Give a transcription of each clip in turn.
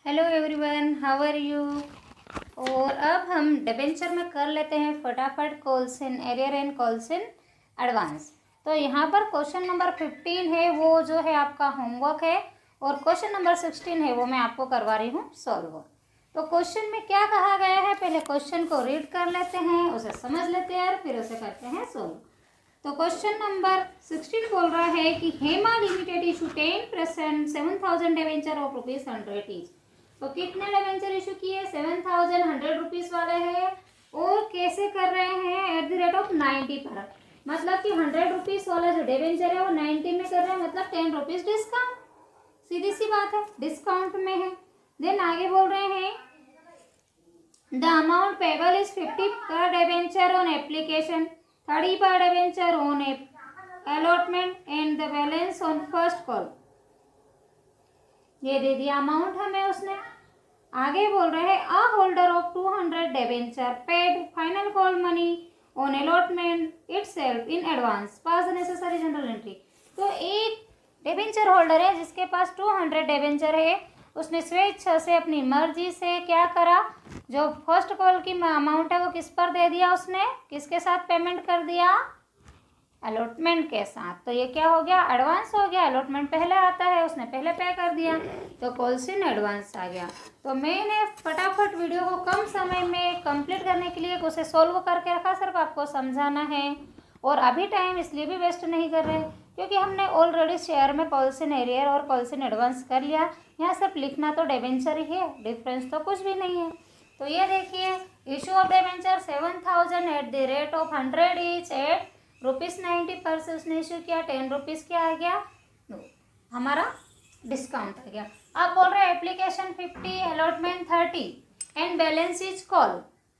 Hello everyone, how are you. और अब हम डिबेंचर में कर लेते हैं फटाफट calls in arrear and calls in advance. तो यहाँ पर क्वेश्चन नंबर 15 है, वो जो है आपका होमवर्क है, और क्वेश्चन नंबर 16 है, वो मैं आपको करवा रही हूँ सॉल्व। तो क्वेश्चन में क्या कहा गया है, पहले क्वेश्चन को रीड कर लेते हैं, उसे समझ लेते हैं और फिर उसे करते हैं सॉल्व। तो क्वेश्चन नंबर 16 बोल रहा है कि Hema limited issue 10% 7,000 debenture of ₹100 each. तो कितने डिवेंचर इशू किए, 7,100 रुपीज़ वाले हैं, और कैसे कर रहे हैं, एट द रेट ऑफ 90 पर। मतलब कि 100 रुपीज़ वाला जो डिवेंचर है वो 90 में कर रहे हैं, मतलब 10 रुपीज़ डिस्काउंट। सीधी सी बात है, डिस्काउंट में है। देन आगे बोल रहे हैं द अमाउंट पेबल इज 50 पर डिवेंचर ऑन एप्लीकेशन, 30 पर debenture on allotment and the balance on first call. ये दे दिया अमाउंट हमें उसने। आगे बोल रहे हैं a holder of 200 debenture paid final call money on allotment itself in advance, pass the necessary general entry. तो एक डिवेंचर होल्डर है जिसके पास 200 डिवेंचर है, उसने स्वेच्छा से अपनी मर्जी से क्या करा, जो फर्स्ट कॉल की अमाउंट है वो किस पर दे दिया, उसने किसके साथ पेमेंट कर दिया, अलॉटमेंट के साथ। तो ये क्या हो गया, एडवांस हो गया। अलॉटमेंट पहले आता है, उसने पहले पे कर दिया, तो कॉल्स इन एडवांस आ गया। तो मैंने फटाफट वीडियो को कम समय में कंप्लीट करने के लिए उसे सॉल्व करके रखा, सिर्फ आपको समझाना है। और अभी टाइम इसलिए भी वेस्ट नहीं कर रहे क्योंकि हमने ऑलरेडी शेयर में कॉल्स इन एरियर और कॉल्स इन एडवांस कर लिया। यहाँ सिर्फ लिखना तो डिवेंचर ही है, डिफरेंस तो कुछ भी नहीं है। तो ये देखिए, issue of debenture 7,000 at the rate of 100 each eight ₹90 पर से उसने इशू किया। 10 रुपीज़ क्या आ गया, हमारा डिस्काउंट आ गया। आप बोल रहे हैं application 50, allotment 30 and balance is call.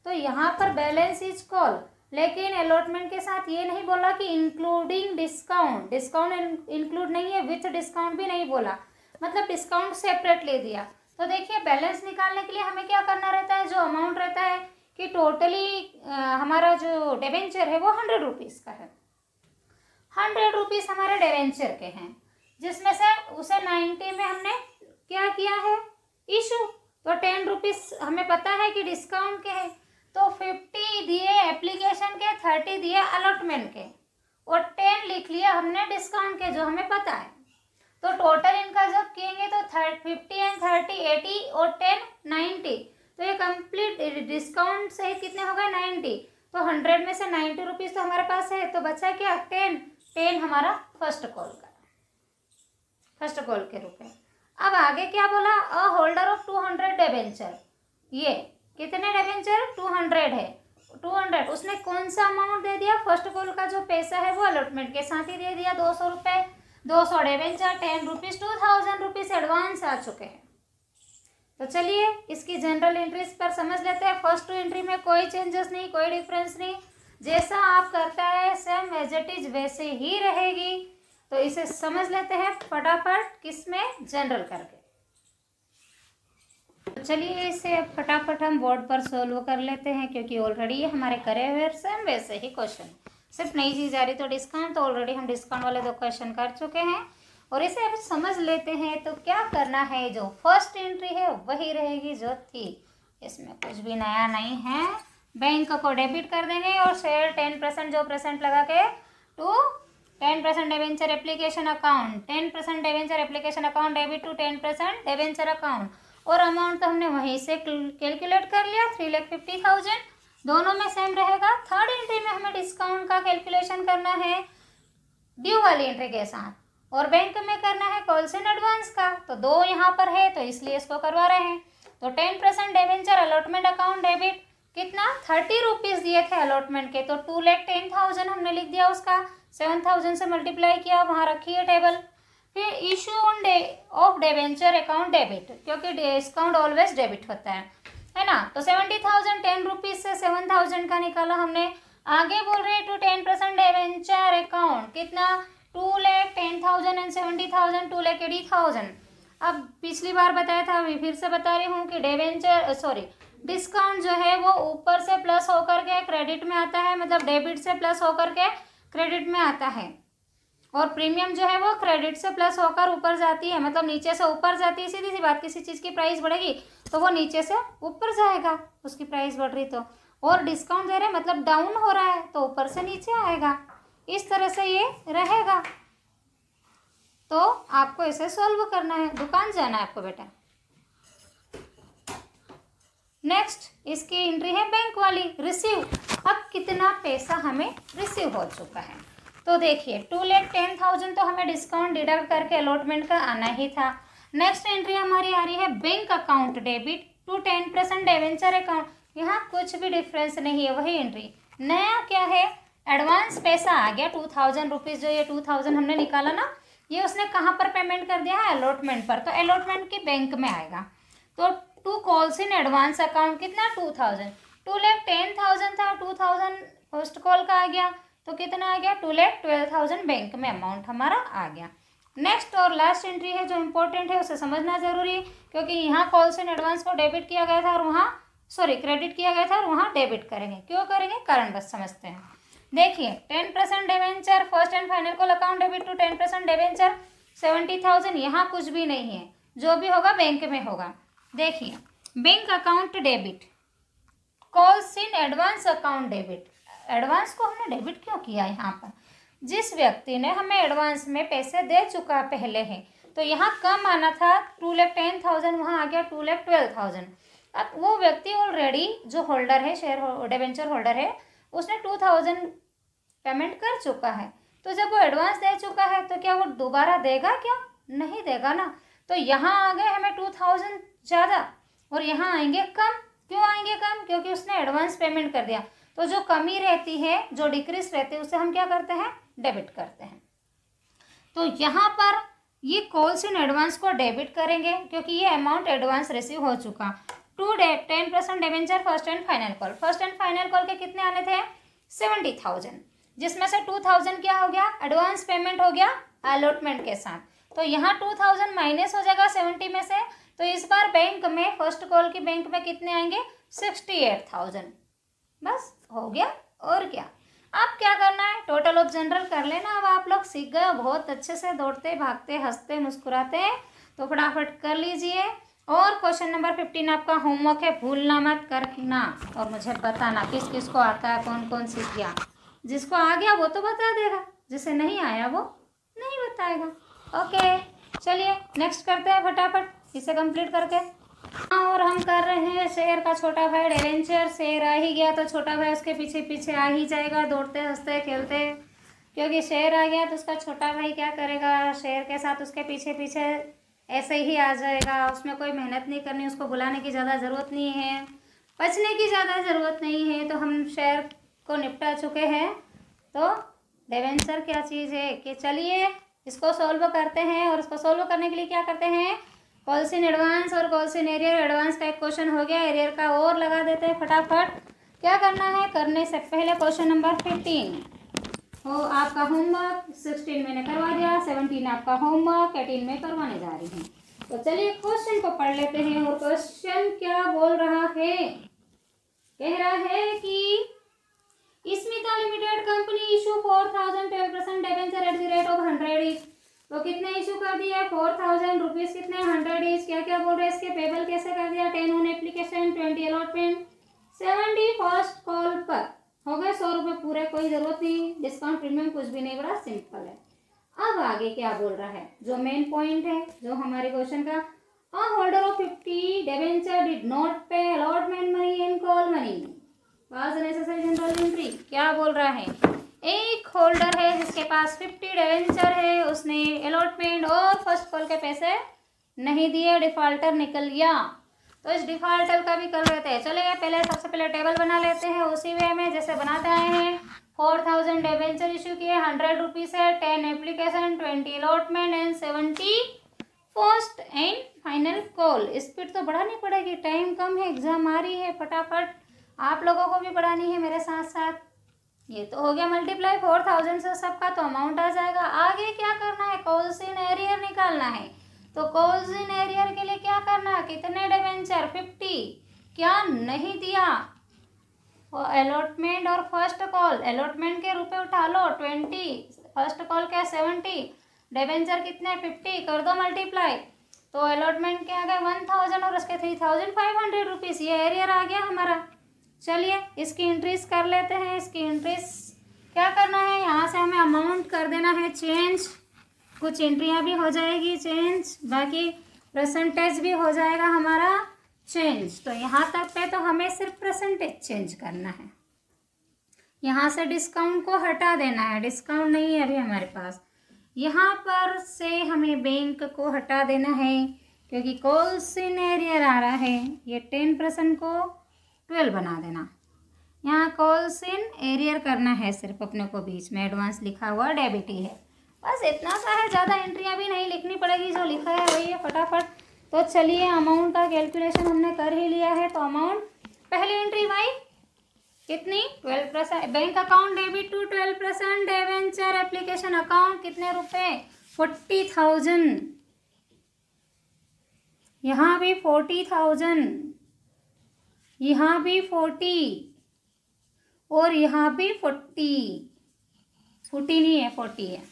तो यहाँ पर बैलेंस इज कॉल, लेकिन अलॉटमेंट के साथ ये नहीं बोला कि इंक्लूडिंग डिस्काउंट, डिस्काउंट इंक्लूड नहीं है, विथ डिस्काउंट भी नहीं बोला, मतलब डिस्काउंट सेपरेट ले दिया। तो देखिए, बैलेंस निकालने के लिए हमें क्या करना रहता है, जो अमाउंट रहता है कि टोटली हमारा जो डिवेंचर है वो 100 रुपीज़ का है, 100 रुपीज़ हमारे डिवेंचर के हैं, जिसमें से उसे 90 में हमने क्या किया है, इशू। तो 10 रुपीज़ हमें पता है कि डिस्काउंट के है, तो 50 दिए एप्लीकेशन के, 30 दिए अलॉटमेंट के, और 10 लिख लिया हमने डिस्काउंट के, जो हमें पता है। तो टोटल इनका जब किएंगे तो 50 एंड 30 80 और 10 90। तो ये कंप्लीट डिस्काउंट सहित कितने हो गए, 90। तो 100 में से 90 रुपीज़ तो हमारे पास है, तो बचा क्या, 10 हमारा फर्स्ट कॉल का, फर्स्ट कॉल के रुपए। अब आगे क्या बोला, अ होल्डर ऑफ 200 डिवेंचर, ये कितने डिवेंचर, 200 है, 200 उसने कौन सा अमाउंट दे दिया, फर्स्ट कॉल का जो पैसा है वो अलॉटमेंट के साथ ही दे दिया, 200 रुपये, 200 डिवेंचर, 10 रुपीज़, 2,000 रुपीज़ एडवांस आ चुके हैं। तो चलिए इसकी जनरल एंट्रीज पर समझ लेते हैं। फर्स्ट एंट्री में कोई चेंजेस नहीं, कोई डिफरेंस नहीं, जैसा आप करता है सेम एज इट इज वैसे ही रहेगी। तो इसे समझ लेते हैं फटाफट, किसमें, जनरल करके। तो चलिए इसे फटाफट हम बोर्ड पर सोल्व कर लेते हैं, क्योंकि ऑलरेडी हमारे करे हुए सेम वैसे ही क्वेश्चन, सिर्फ नई चीज़ आ रही। तो डिस्काउंट तो ऑलरेडी हम डिस्काउंट वाले 2 क्वेश्चन कर चुके हैं, और इसे अब समझ लेते हैं। तो क्या करना है, जो फर्स्ट एंट्री है वही रहेगी जो थी, इसमें कुछ भी नया नहीं है। बैंक को डेबिट कर देंगे और शेयर 10% जो परसेंट लगा के to 10% debenture application account, 10% debenture application account debit to 10% debenture account. और अमाउंट तो हमने वहीं से कैलकुलेट कर लिया, 3,50,000, दोनों में सेम रहेगा। थर्ड एंट्री में हमें डिस्काउंट का कैलकुलेशन करना है ड्यू वाली एंट्री के साथ, और बैंक में करना है कॉल्स इन एडवांस का। तो 2 यहाँ पर है, तो इसलिए इसको करवा रहे हैं। तो 10% डिवेंचर अलॉटमेंट अकाउंट डेबिट, कितना, 30 रुपीज़ दिए थे अलॉटमेंट के, तो 2,10,000 हमने लिख दिया, उसका 7,000 से मल्टीप्लाई किया, वहाँ रखी है टेबल। फिर issue on off debenture account debit, क्योंकि डिस्काउंट ऑलवेज डेबिट होता है ना। तो 70,000, 10 रुपीज़ से 7,000 का निकाला हमने। आगे बोल रहे हैं टू 10% डिवेंचर अकाउंट, कितना, 2,10,000 एंड 70,000, 2,80,000। अब पिछली बार बताया था, अभी फिर से बता रही हूँ कि डिस्काउंट जो है वो ऊपर से प्लस होकर के क्रेडिट में आता है, मतलब डेबिट से प्लस होकर के क्रेडिट में आता है। और प्रीमियम जो है वो क्रेडिट से प्लस होकर ऊपर जाती है, मतलब नीचे से ऊपर जाती है। सीधी सी बात, किसी चीज़ की प्राइस बढ़ेगी तो वो नीचे से ऊपर जाएगा, उसकी प्राइस बढ़ रही तो। और डिस्काउंट दे रहे हैं मतलब डाउन हो रहा है तो ऊपर से नीचे आएगा। इस तरह से ये रहेगा। तो आपको इसे सॉल्व करना है, दुकान जाना है आपको बेटा। नेक्स्ट इसकी एंट्री है बैंक वाली, रिसीव। अब कितना पैसा हमें रिसीव हो चुका है तो देखिए 2,10,000 तो हमें डिस्काउंट डिडक्ट करके अलॉटमेंट का आना ही था। नेक्स्ट एंट्री हमारी आ रही है bank account debit to 10% debenture account. यहाँ कुछ भी डिफरेंस नहीं है, वही एंट्री। नया क्या है, एडवांस पैसा आ गया 2,000 रुपीज़, जो ये 2,000 हमने निकाला ना, ये उसने कहाँ पर पेमेंट कर दिया है, अलॉटमेंट पर। तो अलॉटमेंट की बैंक में आएगा। तो to calls in advance account कितना 2,000, 2,10,000 था, 2,000 फर्स्ट कॉल का आ गया तो कितना आ गया 2,12,000 बैंक में अमाउंट हमारा आ गया। नेक्स्ट और लास्ट एंट्री है जो इम्पोर्टेंट है, उसे समझना जरूरी है, क्योंकि यहाँ कॉल्स इन एडवांस को डेबिट किया गया था और वहाँ क्रेडिट किया गया था और वहाँ डेबिट करेंगे। क्यों करेंगे, कारण बस समझते हैं। देखिए 10% debenture first and final call account debit to 10% debenture 70,000, यहाँ कुछ भी नहीं है, जो भी होगा बैंक में होगा। देखिए bank account debit, calls in advance account debit. Advance को हमने डेबिट क्यों किया यहाँ पर, जिस व्यक्ति ने हमें एडवांस में पैसे दे चुका पहले है, तो यहाँ कम आना था 2,10,000, वहाँ आ गया 2,12,000। अब वो व्यक्ति ऑलरेडी जो होल्डर है, शेयर डिवेंचर होल्डर है, उसने 2,000 पेमेंट कर चुका है। तो जब वो एडवांस दे चुका है तो क्या वो दोबारा देगा, क्या नहीं देगा ना। तो यहाँ आ गए हमें 2,000 ज़्यादा और यहाँ आएंगे कम। क्यों आएंगे कम, क्योंकि उसने एडवांस पेमेंट कर दिया। तो जो कमी रहती है, जो डिक्रीज रहती है, उसे हम क्या करते हैं, डेबिट करते हैं। तो यहाँ पर ये कॉल्स इन एडवांस को डेबिट करेंगे क्योंकि ये अमाउंट एडवांस रिसीव हो चुका। 10% debenture first and final call, first and final call के कितने आने थे 70,000, जिसमें से 2,000 क्या हो गया, एडवांस पेमेंट हो गया अलॉटमेंट के साथ। तो यहाँ 2,000 माइनस हो जाएगा 70 में से। तो इस बार बैंक में, फर्स्ट कॉल की बैंक में कितने आएंगे 68,000, बस हो गया। और क्या, अब क्या करना है, टोटल ऑफ जनरल कर लेना। अब आप लोग सीख गए हो बहुत अच्छे से, दौड़ते भागते हंसते मुस्कुराते हैं, तो फटाफट कर लीजिए। और क्वेश्चन नंबर 15 आपका होमवर्क है, भूलना मत करना और मुझे बताना किस किस को आता है, कौन कौन सीख गया। जिसको आ गया वो तो बता देगा, जिसे नहीं आया वो नहीं बताएगा। ओके चलिए नेक्स्ट करते हैं फटाफट इसे कंप्लीट करके। और हम कर रहे हैं शेर का छोटा भाई एडवेंचर। शेर आ ही गया तो छोटा भाई उसके पीछे पीछे आ ही जाएगा, दौड़ते हंसते खेलते, क्योंकि शेर आ गया तो उसका छोटा भाई क्या करेगा, शेर के साथ उसके पीछे पीछे ऐसे ही आ जाएगा। उसमें कोई मेहनत नहीं करनी, उसको बुलाने की ज़्यादा ज़रूरत नहीं है, बचने की ज़्यादा ज़रूरत नहीं है। तो हम शेर को निपटा चुके हैं। तो एडवेंचर क्या चीज़ है कि चलिए इसको सॉल्व करते हैं। और इसको सॉल्व करने के लिए क्या करते हैं, कॉल्स इन एडवांस और कॉल्स इन एरियर। एडवांस का एक क्वेश्चन हो गया, एरियर का और लगा देते हैं फटाफट। क्या करना है, करने से पहले क्वेश्चन नंबर 15 हो आपका होमवर्क, 16 मैंने करवा दिया, 17 आपका होमवर्क, 18 में करवाने जा रही हूँ। तो चलिए क्वेश्चन को पढ़ लेते हैं। और क्वेश्चन क्या बोल रहा है, कह रहा है कि Smita limited company issue 4,000 12% debenture at the rate of 100 each. तो कितने इशू कर दिया, 4,000 रुपीज़, कितने 100 ईच। क्या क्या बोल रहे हैं, इसके पेबल कैसे कर दिया, 10 on application, 20 allotment, 70 first call पर। हो गए 100 रुपये पूरे, कोई ज़रूरत नहीं, डिस्काउंट प्रीमियम कुछ भी नहीं, बड़ा सिंपल है। अब आगे क्या बोल रहा है, जो मेन पॉइंट है जो हमारे क्वेश्चन का, a holder of 50 debenture did not pay allotment money and call money was necessary general entry. क्या बोल रहा है, एक होल्डर है जिसके पास 50 डिबेंचर है, उसने अलॉटमेंट और फर्स्ट कॉल के पैसे नहीं दिए, डिफॉल्टर निकल गया। तो इस डिफॉल्टर का भी कर लेते हैं। चलिए पहले सबसे पहले टेबल बना लेते हैं उसी वे में जैसे बनाते आए हैं। 4,000 डिबेंचर इशू किए, 100 रुपीज़ है, 10 application, 20 allotment and 70 first and final call. Speed तो बढ़ानी पड़ेगी, टाइम कम है, एग्जाम आ रही है, फटाफट आप लोगों को भी बढ़ानी है मेरे साथ साथ। ये तो हो गया मल्टीप्लाई 4,000 से सबका, तो अमाउंट आ जाएगा। आगे क्या करना है, कॉल्स इन एरियर निकालना है। तो कॉल्स इन एरियर के लिए क्या करना है, कितने डिबेंचर 50, क्या नहीं दिया अलॉटमेंट और फर्स्ट कॉल, अलॉटमेंट के रुपए उठा लो 20, फर्स्ट कॉल क्या 70, डिबेंचर कितने 50, कर दो मल्टीप्लाई। तो अलॉटमेंट क्या आ गया 1000 और उसके 3500 रुपीज़, ये एरियर आ गया हमारा। चलिए इसकी इंट्रीज कर लेते हैं। इसकी इंट्रीज क्या करना है, यहाँ से हमें अमाउंट कर देना है चेंज, कुछ एंट्रियाँ भी हो जाएगी चेंज, बाकी परसेंटेज भी हो जाएगा हमारा चेंज। तो यहाँ तक पे तो हमें सिर्फ परसेंटेज चेंज करना है। यहाँ से डिस्काउंट को हटा देना है, डिस्काउंट नहीं है अभी हमारे पास। यहाँ पर से हमें बैंक को हटा देना है क्योंकि कॉल्स इन एरियर आ रहा है। ये 10% को 12 बना देना। यहाँ कॉल्स इन एरियर करना है सिर्फ अपने को, बीच में एडवांस लिखा हुआ डेबिट ही है। बस इतना सा है, ज़्यादा एंट्रियाँ भी नहीं लिखनी पड़ेगी, जो लिखा है वही है फटाफट। तो चलिए अमाउंट का कैलकुलेशन हमने कर ही लिया है। तो अमाउंट पहली एंट्री भाई कितनी 12%, bank account debit to 12%, debenture application account कितने रुपए 40,000, यहाँ भी 40,000, यहाँ भी 40 और यहाँ भी 40 नहीं है 40 है।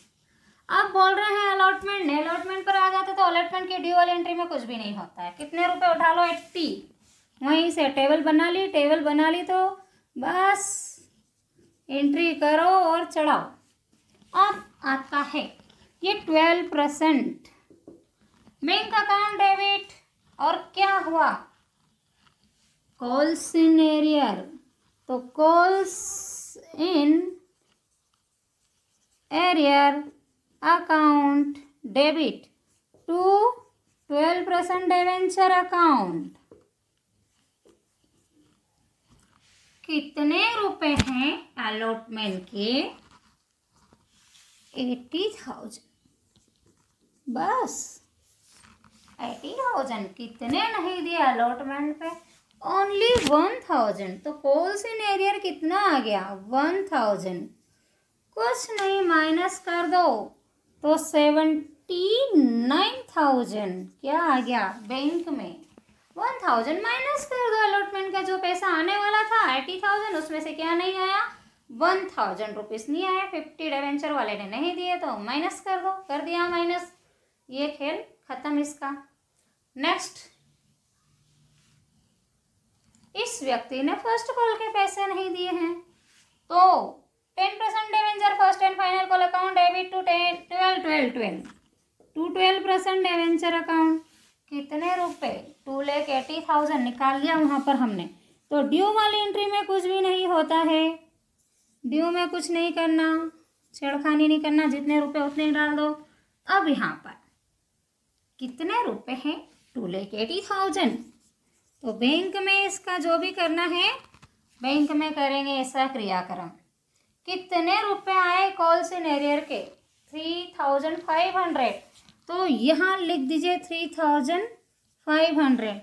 अब बोल रहे हैं अलॉटमेंट, अलॉटमेंट पर आ जाते तो अलॉटमेंट की ड्यूअल एंट्री में कुछ भी नहीं होता है। कितने रुपए उठा लो 80, वहीं से टेबल बना ली, टेबल बना ली तो बस एंट्री करो और चढ़ाओ। अब आता है ये 12% बैंक अकाउंट डेबिट और क्या हुआ कॉल्स इन एरियर। तो calls in arrear account debit to 12% debenture account कितने रुपए हैं अलॉटमेंट के 80,000, बस 80,000, कितने नहीं दिए अलॉटमेंट पे ओनली 1000। तो कॉल्स इन एरियर कितना आ गया 1000, कुछ नहीं माइनस कर दो तो 79,000 क्या आ गया बैंक में। 1000 माइनस कर दो अलॉटमेंट का जो पैसा आने वाला था 80,000, उसमें से क्या नहीं आया 1000 रुपीज़ नहीं आया। 50 डिबेंचर वाले ने नहीं दिए तो माइनस कर दो, कर दिया माइनस, ये खेल खत्म इसका। नेक्स्ट, इस व्यक्ति ने फर्स्ट कॉल के पैसे नहीं दिए हैं तो 10% debenture first and final call account debit to 12% debenture account कितने रुपए 2,80,000 निकाल लिया वहाँ पर हमने। तो ड्यू वाली एंट्री में कुछ भी नहीं होता है, ड्यू में कुछ नहीं करना, छेड़खानी नहीं करना, जितने रुपए उतने डाल दो। अब यहाँ पर कितने रुपए हैं 2,80,000। तो बैंक में इसका जो भी करना है बैंक में करेंगे ऐसा क्रियाक्रम। कितने रुपए आए कॉल्स इन एरियर के 3,500, तो यहाँ लिख दीजिए 3,500।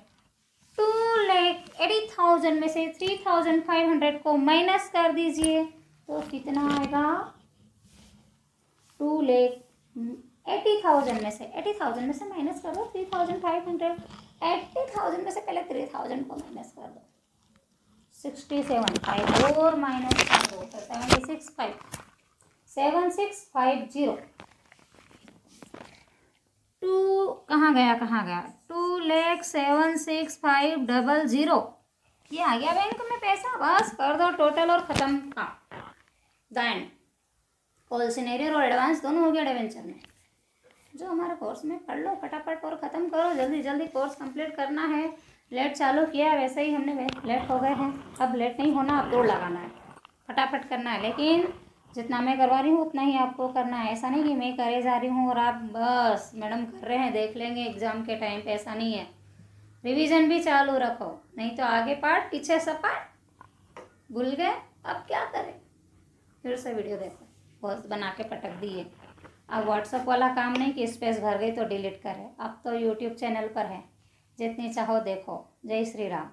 2,80,000 में से 3,500 को माइनस कर दीजिए तो कितना आएगा 2,80,000 में से 80,000 में से माइनस कर दो 3,500। 80,000 में से पहले 3,000 को माइनस कर दो 67,500 और माइनस कर दो तो 7650। कहाँ गया 2,76,500 ये आ गया बैंक में पैसा। बस कर दो टोटल और ख़त्म का दैन। कॉल्स इन एरियर और एडवांस दोनों हो गया डिबेंचर में। जो हमारे कोर्स में पढ़ लो फटाफट और ख़त्म करो, जल्दी जल्दी कोर्स कंप्लीट करना है। लेट चालू किया वैसे ही हमने लेट हो गए हैं, अब लेट नहीं होना, अब दौड़ लगाना है, फटाफट करना है। लेकिन जितना मैं करवा रही हूँ उतना ही आपको करना है। ऐसा नहीं कि मैं करे जा रही हूँ और आप बस मैडम कर रहे हैं देख लेंगे एग्ज़ाम के टाइम पे, ऐसा नहीं है। रिवीजन भी चालू रखो, नहीं तो आगे पार्ट पीछे सपाट। भूल गए अब क्या करें, फिर से वीडियो देखो, बहुत बना के पटक दिए। अब व्हाट्सएप वाला काम नहीं कि स्पेस भर गई तो डिलीट करें, अब तो यूट्यूब चैनल पर है, जितनी चाहो देखो। जय श्री राम।